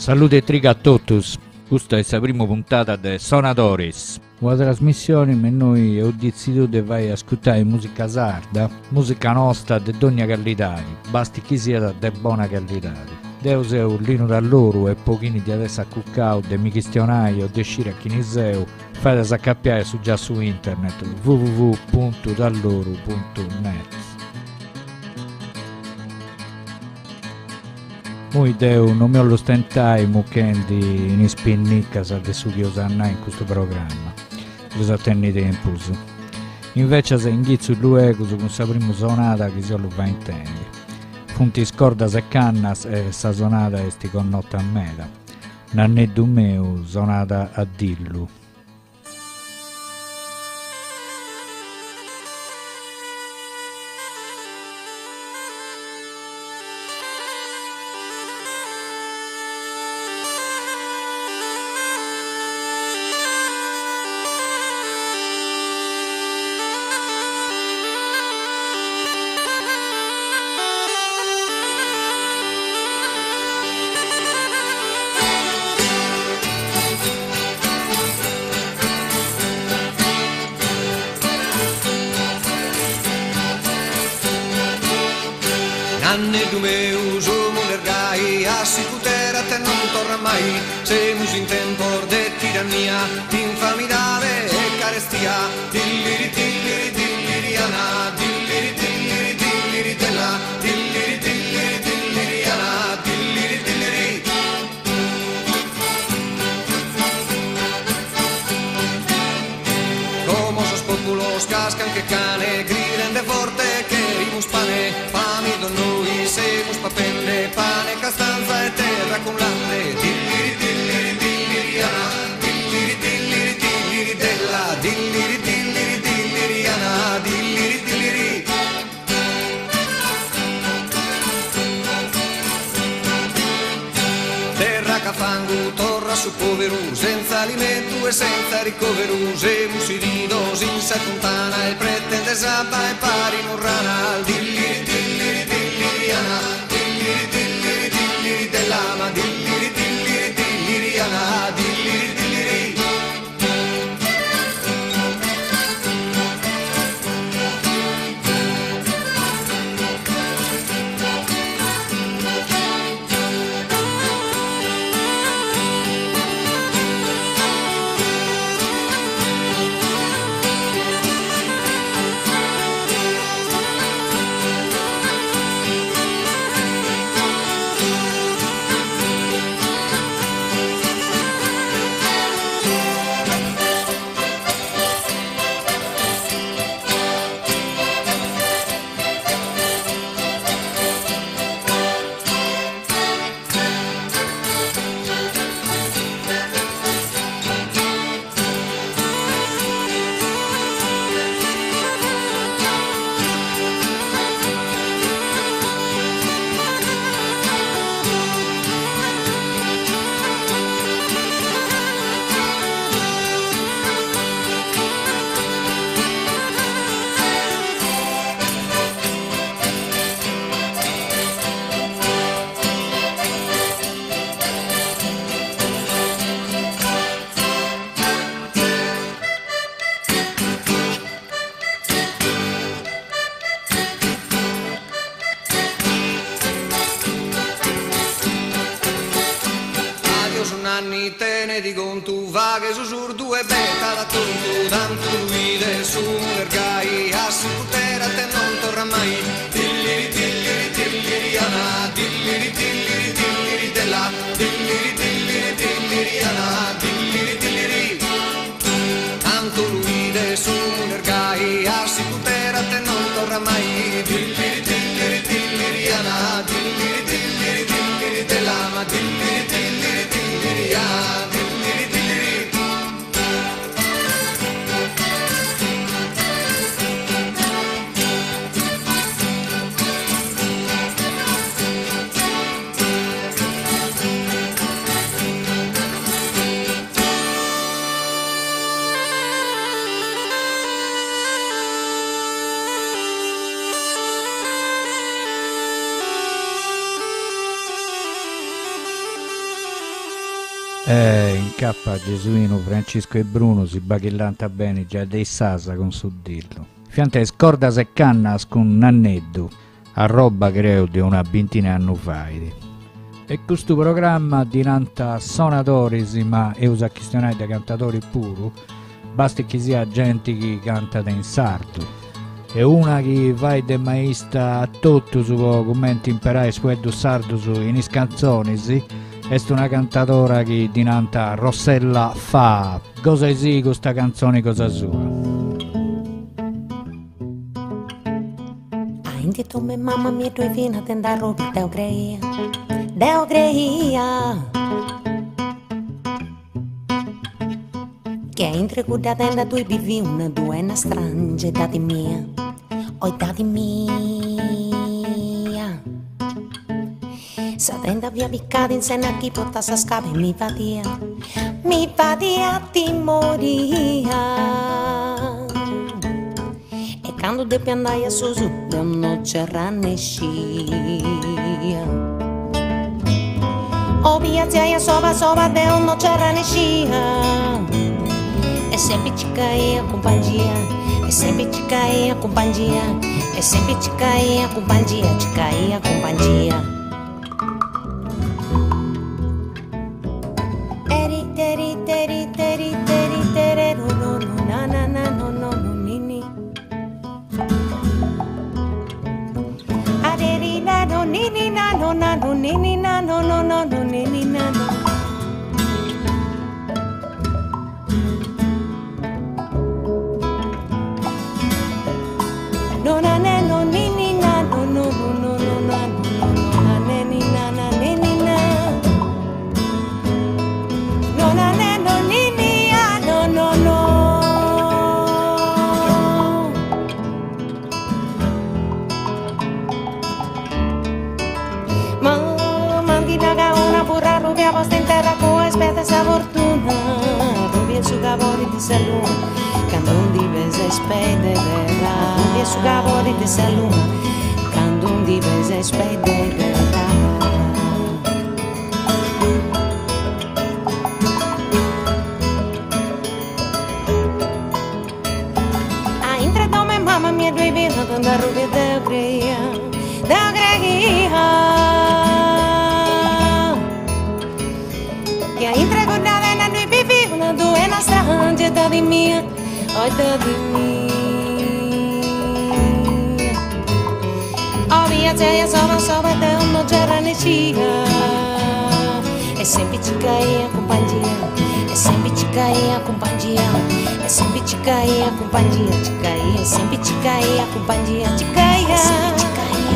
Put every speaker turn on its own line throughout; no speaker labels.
Salute triga a totus, questa è la prima puntata di Sonadoris. Una trasmissione per noi audizione vai a ascoltare musica sarda, musica nostra di ogni qualità, basti chi sia di buona qualità. Deus è un lino da loro e pochini di adesso a cuccao, de mi questionai o de scire a chiniseu, fate saccappiare già su internet www.dalloro.net. Moi deu non mi ho lo stentai mucchendi in spinnicca sa de su che usanna in questo programma. Cosa tenni tempus. Invece se inghizzo luego con sa prima sonata che si lo va in tempi. Funti scorda se cannas e sa sonata esti con notte a meta. Nanneddu meu sonata a dillu.
Anne du meu sono l'ergai, assicutera te non torna mai, semus in tempor de tirannia, infamidade e carestia, tilliri tilliri tilliriana, tilliri tilliri tilliritelà, tilliri tilliri tilliriana, tilliri tilliri. Como sos populos cascan que cane, griden de forte che rimus pane, fami don noi semus papelle, pane, castanza e terra con latte, tilliri tilliri tilliriana, tilliri tilliri tilliritelà, tilliri tilliri tilliriana, tilliri tilliri. Terra cafangu, torra su poveru, senza alimento e senza ricovero, semus iridos in sa fontana, e pretende sabba e pari morrana, tilliri tilliri tilliriana, tilliri tilliri tilliritelama, tilliri tilliri tilliriana, tilliri tilliri. Te di contu vaghe susurdu e beta da tontu tanto luide su l'ergai assicutera te non torna mai tilliri tilliri tilliriana tilliri tilliri tilliritelà tilliri tilliri tilliriana tilliri tilliri tanto luide su l'ergai assicutera te non torna mai tilliri tilliri tilliriana tilliri tilliri tilliritelà ma tilliri tilliri tilliriana.
In cappa Gesuino, Francesco e Bruno si bachillanta bene già dei Sasa con Suddillo. Fiante scorda se cannas con Nanneddu, a roba creo di una ventina anni fa. E questo programma dinanta Sonatoris, ma e usa questionare da cantatori puro, basta che sia gente che canta in sardo. E una che vai de maista a tutto su commenti imparare su Edu Sardo su in canzoni, sì? È una cantatora che dinanta Rossella Fa. Cosa sì questa canzone, cosa sua?
Ainda tome mamma mia tu fina tenda robi deu greia che entre cuda tenda tu bivi una duena strange dati mia oi dati mia sa tenda via piccata in sena chi porta sa scape mi va dia ti moria. Quando devi andare a su non c'era nescia. O via zia sova de non c'era nescia. E sempre ci caia compagnia, e sempre ci caia compagnia, e sempre ci caia compagnia, ci caia compagnia. Eri teri teri teri teri teri no no no na na na no no no ni ni. No nini na no na no nini na no no no no nini na no. No na ne no nini na no no no no no na no no na nini na na nini na. No na ne no nini na no no no. Una burra rubia posta in terra con aspetta esa fortuna rubia su cavoli di salute quando un divese spede verrà rubia su cavoli di salute quando un divese spede verrà. A intra dome mamma mia due vino quando rubia de greia che intra guardare na noi vivi una due na strange da di mia oi da di mia o via c'è sova da non c'era nescia e sempre ci caia compagnia e sempre ci caia compagnia e sempre ci caia compagnia ci caia sempre ci caia compagnia ci caia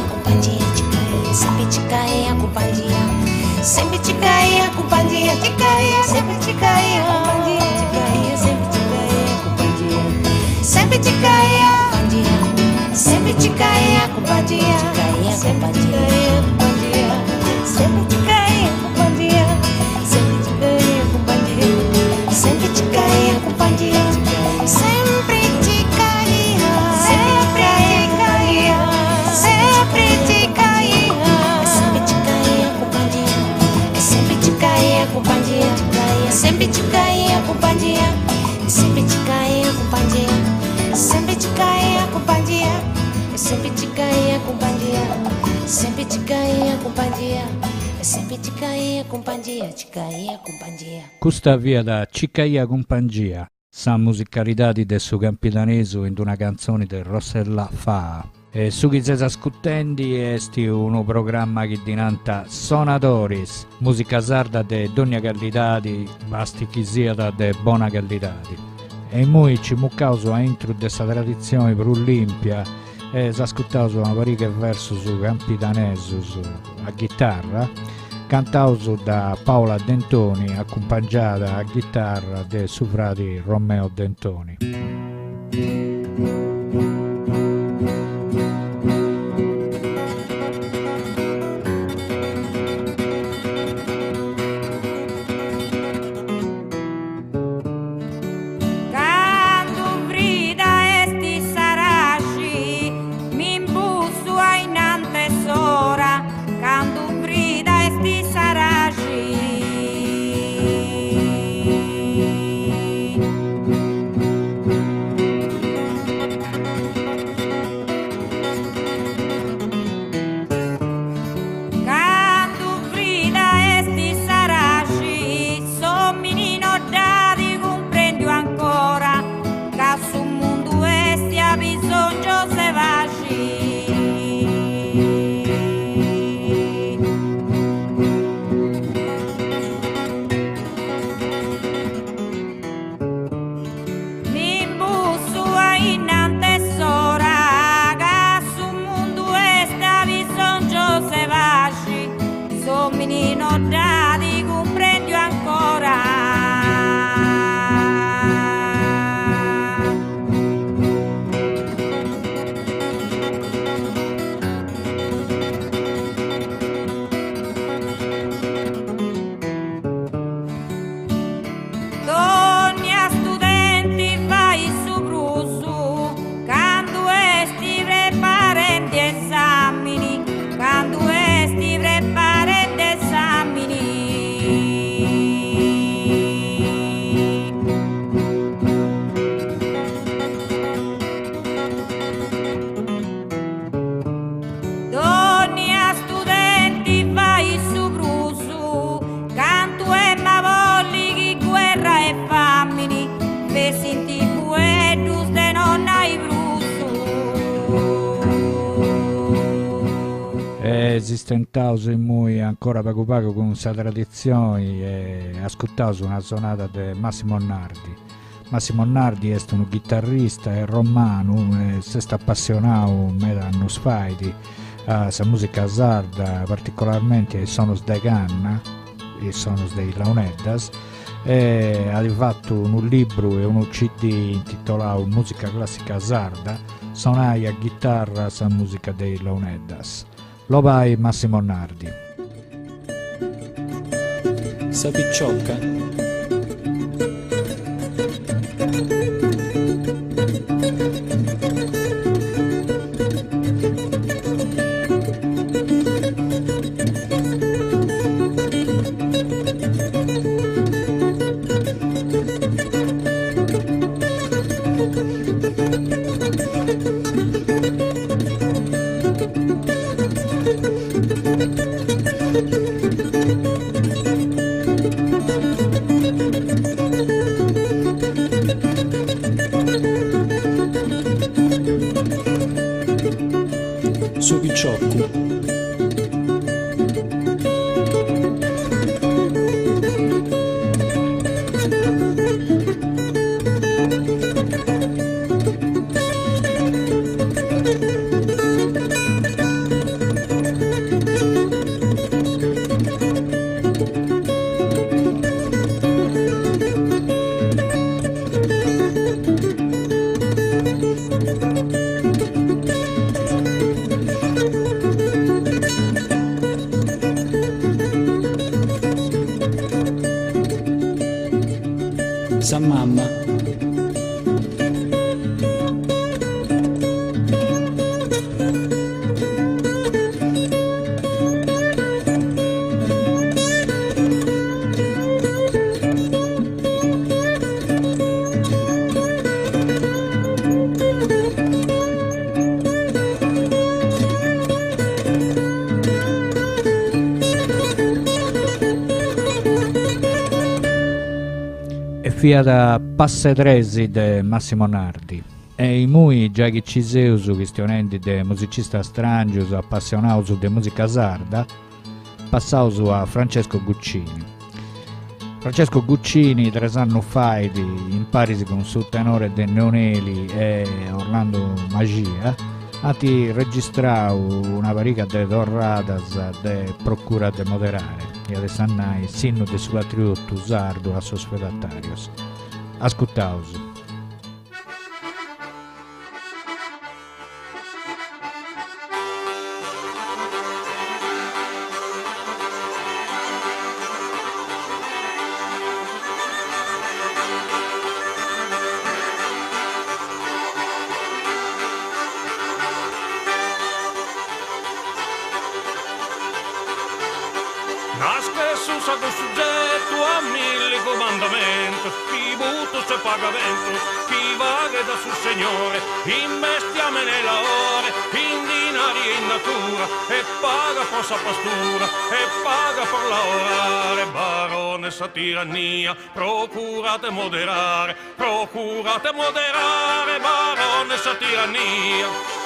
compagnia ci caia sempre ci caia compagnia. Sempre ci caia compagnia, ci caia, sempre ci caia compagnia, ci caia, sempre ci caia compagnia. Sempre ci caia compagnia, sempre ci caia compagnia, ci caia, sempre ci caia compagnia. Sempre ci caia compagnia, sempre ci caia compagnia. Sempre ci caia compagnia, sempre ci caia, sempre ci caia, sempre ci caia, sempre ci caia compagnia. Sempre ci caia compagnia, sempre ci caia compagnia, sempre ci caia compagnia, sempre ci caia compagnia, sempre ci caia compagnia, sempre ci caia compagnia, sempre ci caia compagnia, ci caia compagnia.
Questa via da Cicaia compagnia, sa musicalità di Desso Campitaneso in una canzone del Rossella Fa. E su chi si ascoltendi esti un programma che dinanta Sonatoris, musica sarda de Dogna Gallidadi, basti chi sia da de Bona Gallidadi. E noi ci muccauso a intro di questa tradizione per Olimpia e si ascoltauso una parica verso su Campitaneso a chitarra, cantauso da Paola Dentoni, accompagnata a chitarra de suo frati Romeo Dentoni.
Quando brida esti saragi
Esistentaus muy ancora poco poco con sa tradizione e ascoltaus una sonata di Massimo Nardi. Massimo Nardi è un chitarrista e romano e si sta appassionato meda annos faidi a sa musica sarda, particolarmente ai sonos de canna, i sonos dei Launeddas, e ha fatto un libro e un CD intitolato Musica classica sarda, suonai a chitarra sa musica dei Launeddas. Lo vai Massimo Nardi.
Sa picciocca. Su picciocco. Sa mamma.
Da Passe Tresi de Massimo Nardi e i mui già che ci seusu questionendi de musicista strangius appassionaus de musica sarda passaus a Francesco Guccini. Francesco Guccini 3 anni fa imparisi con su tenore de Neoneli e Orlando Magia ha registrato una parica de torradas de procura de moderare e adesso annai sinno de su patriotto sardo a sos fedatarios. Ascoltaus.
Nasce su sacro soggetto a 1000 comandamenti, tributos e pagamentos, chi vague da sul Signore, investiame nella ore, in dinari e in natura, e paga por sa pastura, e paga por lavorare. Baronessa tirannia, procurate moderare, baronessa tirannia.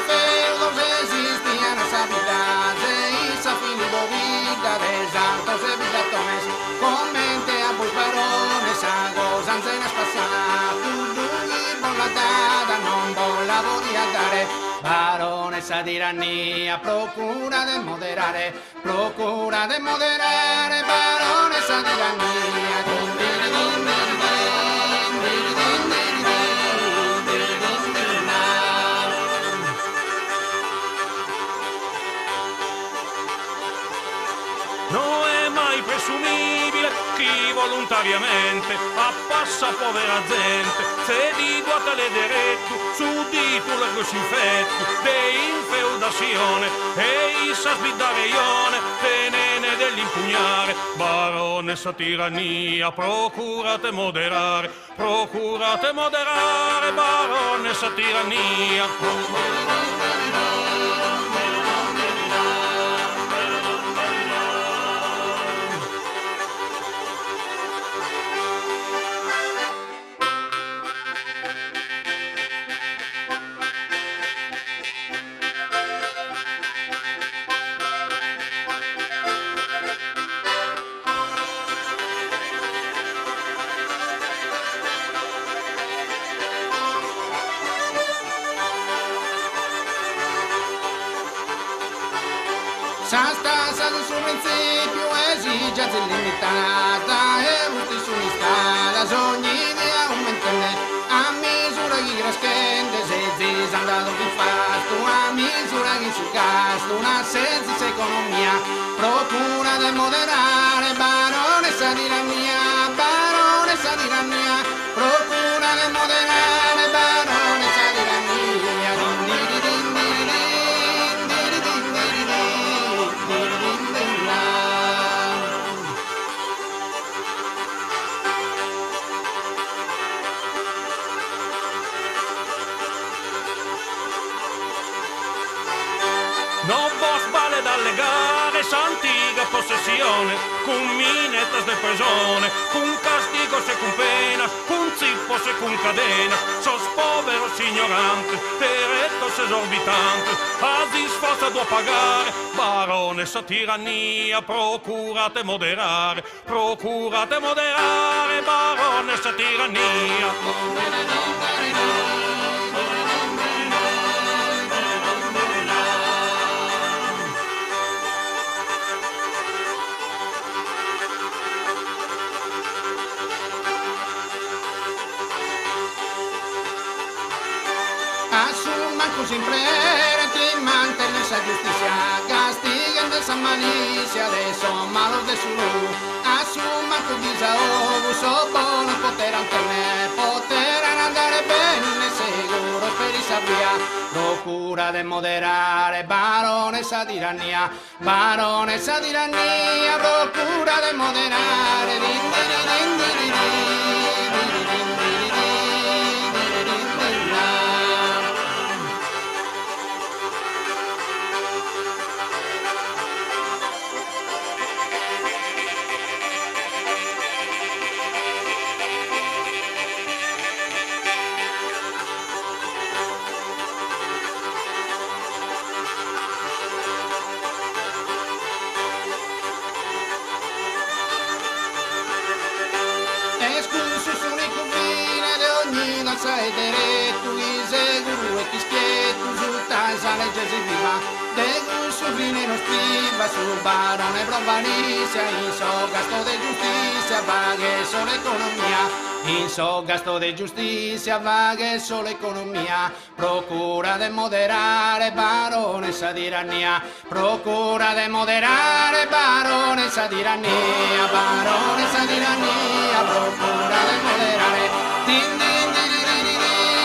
Feudos existían esa vida de Isa vida de santos e vidatones comente a vos varones a gozanza en espacial y volatada non vola volia dare baronessa tirannia procura de moderare baronessa tirannia.
Presumibile chi volontariamente appassa povera gente se di guatale diretto su titolo si infetto de infeudazione e issa sbidare ione tenene dell'impugnare baronessa tirannia procurate moderare baronessa tirannia.
S'astasa del suo principio esigenza illimitata e molti su un'iscala ogni idea aumentane a misura che crescende se zisandado di fatto a misura che si gasta una senza economia procura de moderare baronessa tirannia procura de moderare baronessa tirannia.
Non vos vale dalle gare, s'antiga possessione, con minetas de persone, con castigos e con penas, con zippos e con cadena, sos poveros ignorantes, deretos esorbitantes, a disforza do pagare, baronessa tirannia, procurate moderare, baronessa tirannia.
Manco siempre ti mantiene esa justicia, castiguen de esa malicia de esos malos de su luz. Asuman tu desahogo, so buono poteran andare bene seguro per i sabbia. Procura de moderare, baronessa tirannia, procura de moderare, e diretto, seguro e chischetto, su legge si viva, de gusto fine non scriva, su barone provanicia, in so gasto de giustizia, vaghe solo economia. In so gasto de giustizia, vaghe solo economia. Procura de moderare, baronessa tirannia. Procura de moderare, baronessa tirannia. Baronessa tirannia, procura de moderare. Din din din din din din.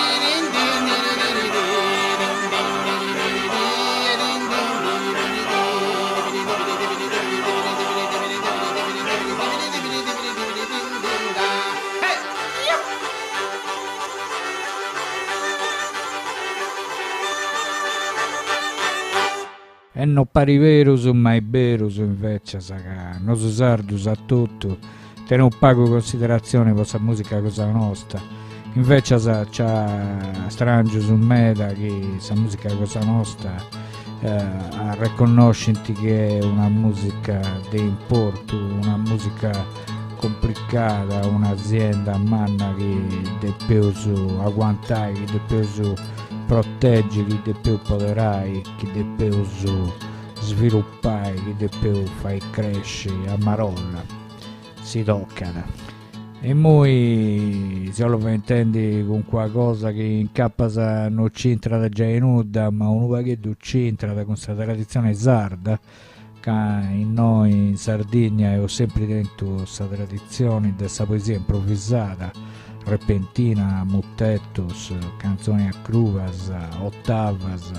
E non pari verus, ma è verus invece, sa che nosu sardu sa tutto, te non pago considerazione per sa musica cosa nostra. Invece sa c'ha strangio su meda che sa musica cosa nostra a riconoscenti che è una musica di importo, una musica complicata, un'azienda manna che deve più agguantare, che deve più proteggere, che deve più poderai, che deve più sviluppare, che deve più fare crescere a marolla, si toccano. E noi se lo intendi con qualcosa che in cappa non c'entra da già in udda, ma un vaghetto c'entra da questa tradizione sarda, che in noi in Sardegna ho sempre dentro questa tradizione della poesia improvvisata, repentina, mottettos, canzoni a cruvas, ottavas.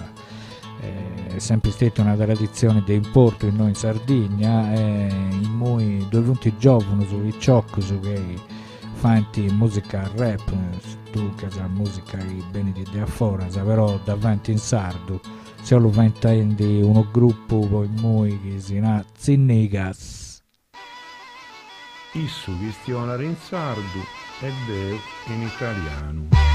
È sempre stata una tradizione di importo in noi in Sardegna e in noi due punti giovani su Ricciocco su che fanti musica rap, tu che sa musica che bene di fora, però davanti in sardo se lo intendi uno gruppo poi noi che si chiama Zinnigas.
Issu questionare in sardo e deo in italiano.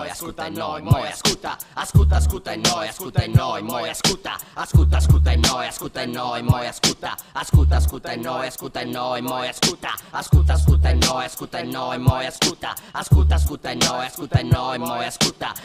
Ascolta in noi, moi ascolta in noi, ascolta in noi, moi ascolta in noi, ascolta in noi, moi ascolta in noi, ascolta in noi, moi ascolta in noi, ascolta in noi, moi ascolta in noi, ascolta in noi, moi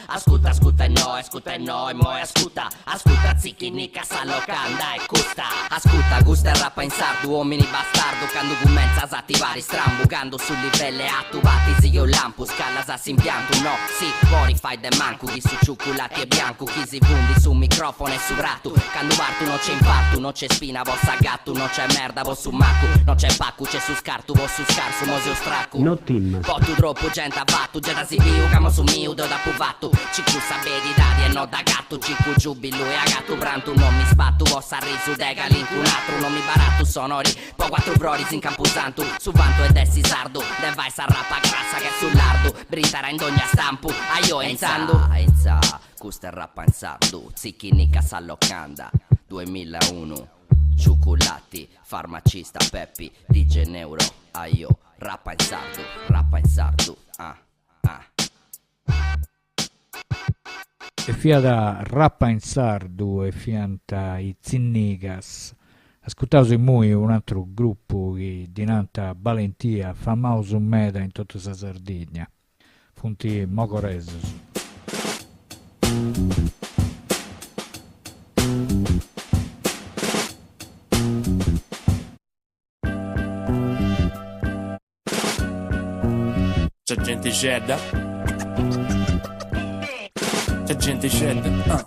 ascolta in noi, ascolta in noi, moi ascolta zicchinica sa locanda e custa, ascolta gusta e rappa in sardo, uomini bastardo, cando commenza a attivare strambugando sul livello attuvati zio lampo, scala sa simpianto, no, sì, fuori fai de manco, chi su cioccolati e bianco, chi si vundi su microfono e su ratto, cando vartu non c'è infarto, non c'è spina, vossa gatto, non c'è merda, vo su macco, non c'è pacco, c'è su scarto, vo su scarso, mosio stracco,
no team,
potto troppo gente avvatto, già da si viu, camo su mio, do da puvatto, cicu sabedi dadi e no da gatto, cicu giubilo e a gatto branto, non mi sbatto, vossa risu dega l'incunatro, non mi baratto, sonori, po' quattro broris in camposanto, su vanto ed essi sardo, de vai sa rappa grassa che è sull'ardo, brintara in dogna stampo, aio enzando, questo è rappa in sardo, zicchinica sa locanda, 2001, cioccolati, farmacista Peppi, DJ Neuro, aio, rappa in sardo,
E fiata rappa in sardo e fianta i Zinnigas. Ascoltavo in noi un altro gruppo che dinanta Valentia, famoso meta in tutta la Sardegna. Funti Mocoresos.
C'è gente scedda, c'è gente scedda,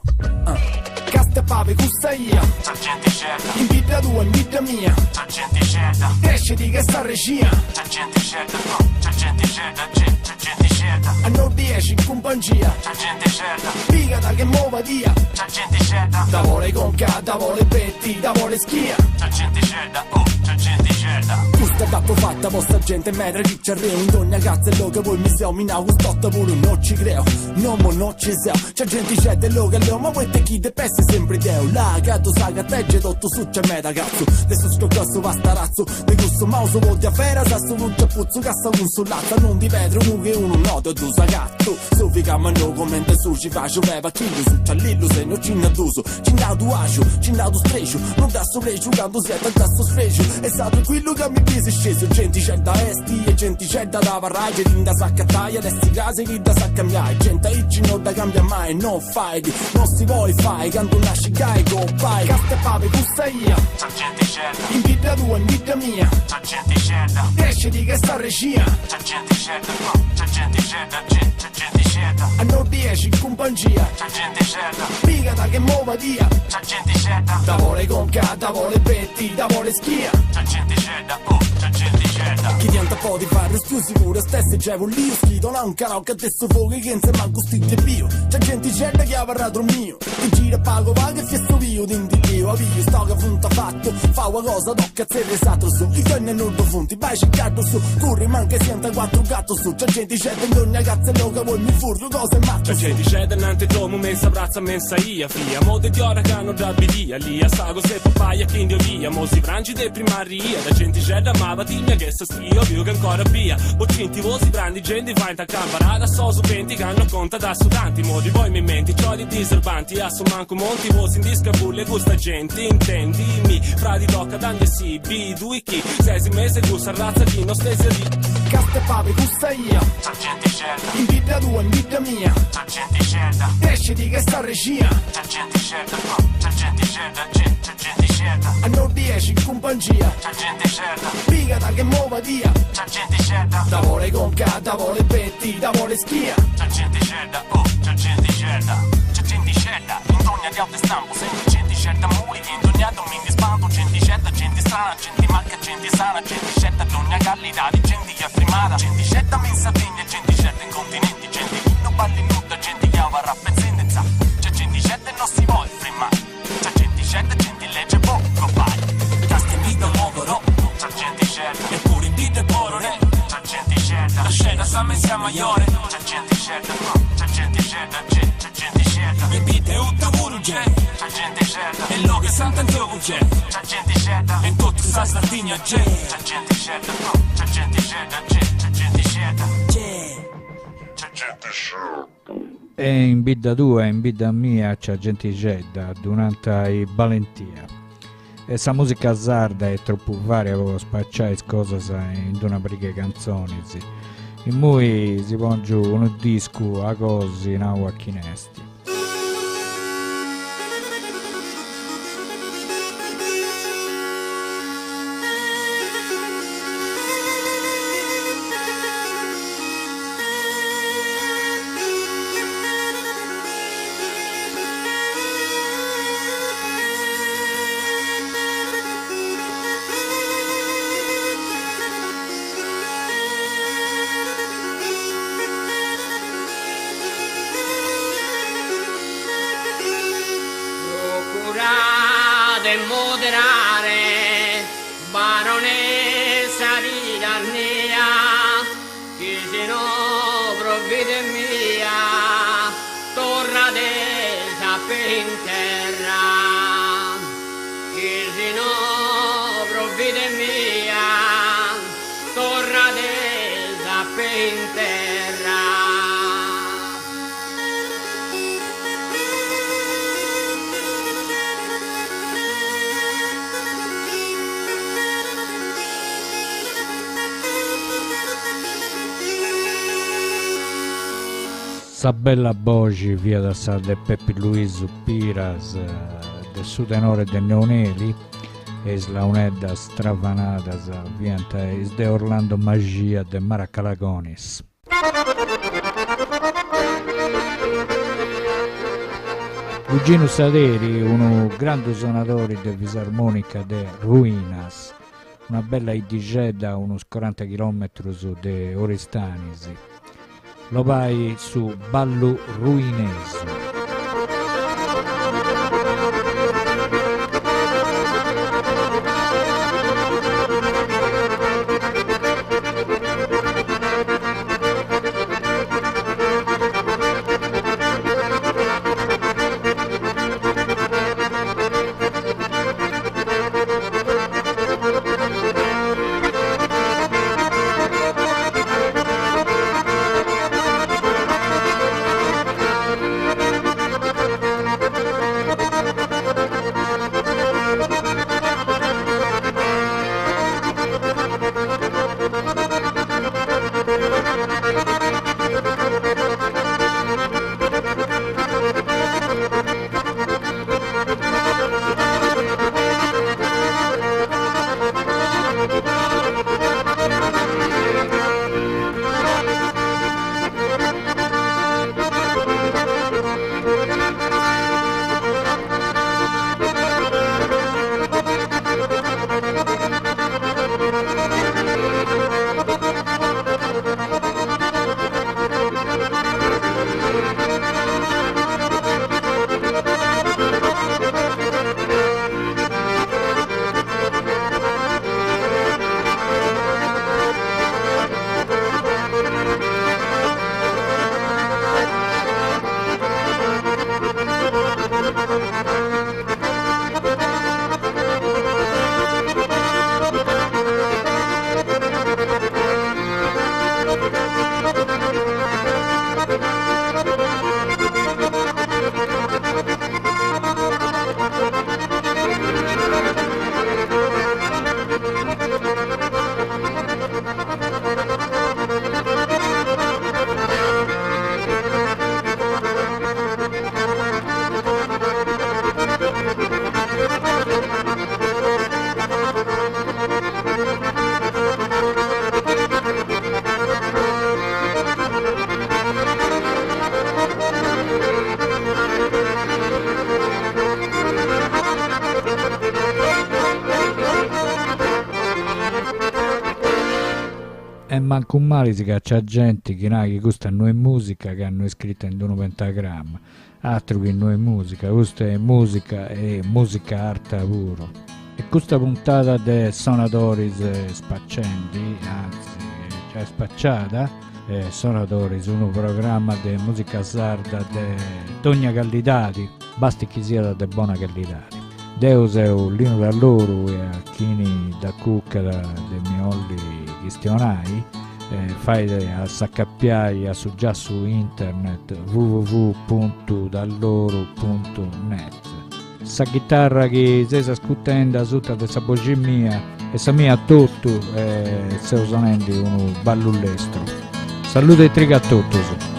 Casta pave custa io,
c'è gente scedda,
in vita tua, in vita mia,
c'è gente scedda,
cresciti che sta regia,
c'è gente scedda, c'è gente scedda, c'è gente scedda,
a non 10 in compagnia,
c'è gente scedda,
pigata che muova dia,
c'è gente scedda,
da vuole conca, da vuole petti, da vuole schia,
c'è gente scedda, c'è gente scedda.
Questa tappo fatta vostra gente metra che ci arreo in ogni cazzo e lo che voi mi siamo minau stotta pure non ci creo no mo non ci siamo c'è gente c'è del lo che leo ma voi te chi te pesse sempre deo la gatto sa che tegge tutto su c'è meta cazzo adesso sto grosso va sta razzo di questo mauso voti a fera sa sto luce puzzo cassa un sullazza non di vetro uno che uno noto tu sa gatto su fica mando commenta su ci faccio beva chi lo su c'ha lillo se non ci naduso ci nato ascio ci nato streccio non da sopra giocando siete da sto sfreccio è stato quello che mi pese sceso gente c'è da esti e gente c'è da varrage linda sacca taglia adesso case che da sa cambiare gente oggi non da cambia mai non fai non si vuoi fai canto nasci gai go vai casta pave custa io
C'è gente scedda,
in vita tua in vita mia
c'è gente scedda,
cresciti che sta regia
c'è gente scedda, c'è gente scedda, c'è gente scedda,
a non 10 in compagnia
c'è gente scedda,
pigata che muova dia
c'è gente scedda,
da vuole conca da vuole petti da vuole schia
c'è gente scedda, c'è gente scedda.
chi ti te poi fare più sicuro, stessi c'è un lio schito, non caro che adesso fuochi che insieme a costiglia bio. C'è gente certa che ha parlato mio, che gira pago pago e fiesto vio, dindi io, avvio, sto che punta fatto, fa una cosa, tocca se esatto su, i donne non do funti, vai cercato su, corri manca sienta quattro gatto su, c'è gente certa in ogni cazzo che vuoi mi furgo cose matto. C'è gente certa nante tromo, mensa brazza, mensa ia, fia, mode di ora che hanno già bidia, lì a sago se papaya che indio via, mo si frangi de primaria, da gente certa amava digna che se strio, viu che ancora via, boccinti vosi grandi, gente va in ta camparata, so su venti che hanno conta da sudanti, modi voi mi menti, cioli diserbanti, asso manco monti, vosi in disca bulle, gusta gente, intendimi, fradi tocca dange si, bi, due chi, sei mese gusta razza di non stesi lì. Caste papi, gusta io,
c'è gente certa,
in vita tua, in vita mia,
c'è gente certa,
cresciti che sta regia,
c'è gente certa, c'è gente certa, c'è gente certa,
a nord 10 in compagnia,
c'è gente certa,
pigata che muova via,
c'è gente certa,
da vuole conca, da vuole petti, da vuole schia,
c'è gente certa, c'è gente certa, c'è gente certa, in ogni di altre stampo, sempre gente certa, muri, in ogni domingo spanto, gente certa, gente strana, gente manca, gente sana, gente certa, di ogni qualità, di gente che è frimata, gente certa in Sardegna, gente certa in continenti, gente che non balli nuda, gente che va rappezenza, c'è gente certa e non si vuole frimare, c'è gente certa, gente legge poco fai, casti in vita muovono, c'è gente certa, eppure in vita è porone, c'è gente certa, la scena sta messa maiore, c'è gente certa, c'è gente certa, c'è gente certa, in vita è utta urgente, c'è gente certa, e lo che sant'Antioco c'è, c'è gente certa, e tutto sta Sardegna c'è, c'è gente certa, c'è gente certa, c'è gente certa, c'è gente certa.
E in bidda tua, in bidda mia, c'è gente cedda, durante i Valentia. E sa musica sarda è troppo varia per spacciare cose in una briga canzoni. In cui si pone giù un disco a cose in agua chinesti.
Procurate moderare, baronessa di Darnia, chi se no provvide mia, tornate sapere in terra, chi se no provvide mia, tornate sapere in terra.
Sa bella voce via da sa de Peppi Luis Piras, del suo tenore de Neoneli, e la unedda stravanata vienta is de Orlando Magia de Maracalagonis. Eugenio Saderi, uno grande suonatore de fisarmonica de Ruinas, una bella idigedda unos 40 km de Oristanisi. Lo vai su Ballo Ruineso. E manco un male si caccia gente che questa non è musica che hanno scritto in un pentagramma, altro che non è musica, questa è musica e musica arte puro. E questa puntata de Sonadoris spaccendi, anzi già spacciata, Sonadoris, un programma di musica sarda de Dogna Gallidati, basti chi sia da de buona Gallidati. Deus è un lino da loro e a chini da cucca de miolli chistionai, fai a s'accappiai a su già su internet www.dalloro.net. Sa chitarra che si sta ascoltando tutta questa voce mia e sa mia tutto e se usando un ballullestro. Salute e triga a tutti.